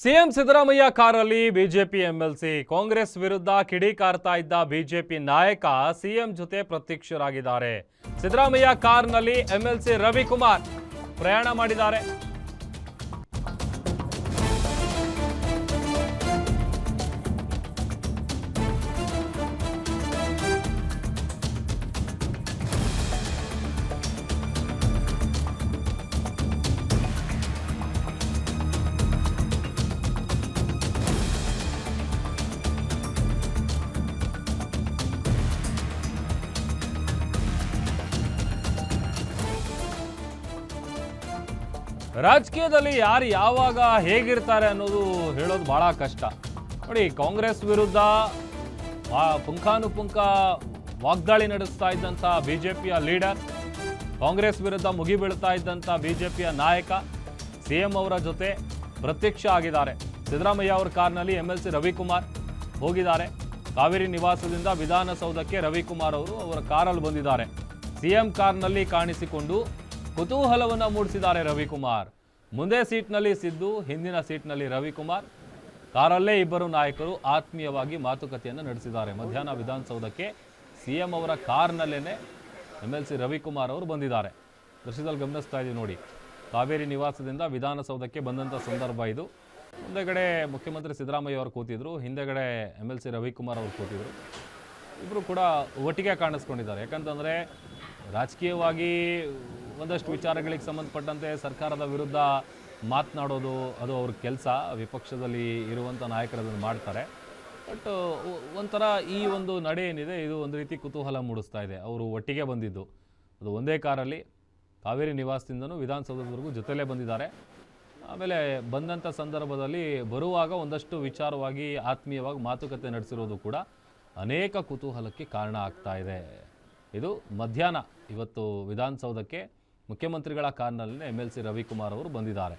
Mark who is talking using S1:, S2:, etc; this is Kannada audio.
S1: ಸಿಎಂ ಸಿದ್ದರಾಮಯ್ಯ ಕಾರಲ್ಲಿ ಬಿಜೆಪಿ ಎಂಎಲ್ಸಿ ಕಾಂಗ್ರೆಸ್ ವಿರುದ್ಧ ಕಿಡಿಕಾರ್ತಾ ಇದ್ದ ಬಿಜೆಪಿ ನಾಯಕ ಸಿಎಂ ಜೊತೆ ಪ್ರತ್ಯಕ್ಷರಾಗಿದ್ದಾರೆ. ಸಿದ್ದರಾಮಯ್ಯ ಕಾರ್ನಲ್ಲಿ ಎಂಎಲ್ಸಿ ರವಿಕುಮಾರ್ ಪ್ರಯಾಣ ಮಾಡಿದ್ದಾರೆ. ರಾಜಕೀಯದಲ್ಲಿ ಯಾರು ಯಾವಾಗ ಹೇಗಿರ್ತಾರೆ ಅನ್ನೋದು ಹೇಳೋದು ಬಹಳ ಕಷ್ಟ. ನೋಡಿ, ಕಾಂಗ್ರೆಸ್ ವಿರುದ್ಧ ಪುಂಖಾನುಪುಂಖ ವಾಗ್ದಾಳಿ ನಡೆಸ್ತಾ ಇದ್ದಂಥ ಬಿಜೆಪಿಯ ಲೀಡರ್, ಕಾಂಗ್ರೆಸ್ ವಿರುದ್ಧ ಮುಗಿಬೀಳ್ತಾ ಇದ್ದಂಥ ಬಿಜೆಪಿಯ ನಾಯಕ ಸಿಎಂ ಅವರ ಜೊತೆ ಪ್ರತ್ಯಕ್ಷ ಆಗಿದ್ದಾರೆ. ಸಿದ್ದರಾಮಯ್ಯ ಅವರ ಕಾರ್ನಲ್ಲಿ ಎಂಎಲ್ಸಿ ರವಿಕುಮಾರ್ ಹೋಗಿದ್ದಾರೆ. ಕಾವೇರಿ ನಿವಾಸದಿಂದ ವಿಧಾನಸೌಧಕ್ಕೆ ರವಿಕುಮಾರ್ ಅವರು ಅವರ ಕಾರಲ್ಲಿ ಬಂದಿದ್ದಾರೆ. ಸಿಎಂ ಕಾರ್ನಲ್ಲಿ ಕಾಣಿಸಿಕೊಂಡು ಕುತೂಹಲವನ್ನು ಮೂಡಿಸಿದ್ದಾರೆ ರವಿಕುಮಾರ್. ಮುಂದೆ ಸೀಟ್ನಲ್ಲಿ ಸಿದ್ದು, ಹಿಂದಿನ ಸೀಟ್ನಲ್ಲಿ ರವಿಕುಮಾರ್. ಕಾರಲ್ಲೇ ಇಬ್ಬರು ನಾಯಕರು ಆತ್ಮೀಯವಾಗಿ ಮಾತುಕತೆಯನ್ನು ನಡೆಸಿದ್ದಾರೆ. ಮಧ್ಯಾಹ್ನ ವಿಧಾನಸೌಧಕ್ಕೆ ಸಿಎಂ ಅವರ ಕಾರ್ನಲ್ಲೇನೆ ಎಂಎಲ್ಸಿ ರವಿಕುಮಾರ್ ಅವರು ಬಂದಿದ್ದಾರೆ. ದೃಶ್ಯದಲ್ಲಿ ಗಮನಿಸ್ತಾ ಇದ್ದೀವಿ ನೋಡಿ, ಕಾವೇರಿ ನಿವಾಸದಿಂದ ವಿಧಾನಸೌಧಕ್ಕೆ ಬಂದಂಥ ಸಂದರ್ಭ ಇದು. ಮುಂದೆಗಡೆ ಮುಖ್ಯಮಂತ್ರಿ ಸಿದ್ದರಾಮಯ್ಯ ಅವರು ಕೂತಿದ್ರು, ಹಿಂದೆಗಡೆ ಎಂಎಲ್ಸಿ ರವಿಕುಮಾರ್ ಅವರು ಕೂತಿದ್ರು. ಇಬ್ಬರು ಕೂಡ ಒಟ್ಟಿಗೆ ಕಾಣಿಸ್ಕೊಂಡಿದ್ದಾರೆ. ಯಾಕಂತಂದರೆ ರಾಜಕೀಯವಾಗಿ ಒಂದಷ್ಟು ವಿಚಾರಗಳಿಗೆ ಸಂಬಂಧಪಟ್ಟಂತೆ ಸರ್ಕಾರದ ವಿರುದ್ಧ ಮಾತನಾಡೋದು ಅದು ಅವ್ರ ಕೆಲಸ. ವಿಪಕ್ಷದಲ್ಲಿ ಇರುವಂಥ ನಾಯಕರು ಅದನ್ನು ಮಾಡ್ತಾರೆ. ಬಟ್ ಒಂಥರ ಈ ಒಂದು ನಡೆ ಏನಿದೆ ಇದು ಒಂದು ರೀತಿ ಕುತೂಹಲ ಮೂಡಿಸ್ತಾ ಇದೆ. ಅವರು ಒಟ್ಟಿಗೆ ಬಂದಿದ್ದು ಅದು ಒಂದೇ ಕಾರಲ್ಲಿ ಕಾವೇರಿ ನಿವಾಸದಿಂದನೂ ವಿಧಾನಸೌಧದವರೆಗೂ ಜೊತೆಲೇ ಬಂದಿದ್ದಾರೆ. ಆಮೇಲೆ ಬಂದಂಥ ಸಂದರ್ಭದಲ್ಲಿ ಬರುವಾಗ ಒಂದಷ್ಟು ವಿಚಾರವಾಗಿ ಆತ್ಮೀಯವಾಗಿ ಮಾತುಕತೆ ನಡೆಸಿರೋದು ಕೂಡ ಅನೇಕ ಕುತೂಹಲಕ್ಕೆ ಕಾರಣ ಆಗ್ತಾ ಇದೆ. ಇದು ಮಧ್ಯಾಹ್ನ ಇವತ್ತು ವಿಧಾನಸೌಧಕ್ಕೆ ಮುಖ್ಯಮಂತ್ರಿಗಳ ಕಾರ್ನಲ್ಲಿ ಎಂಎಲ್ಸಿ ರವಿಕುಮಾರ್ ಅವರು ಬಂದಿದ್ದಾರೆ.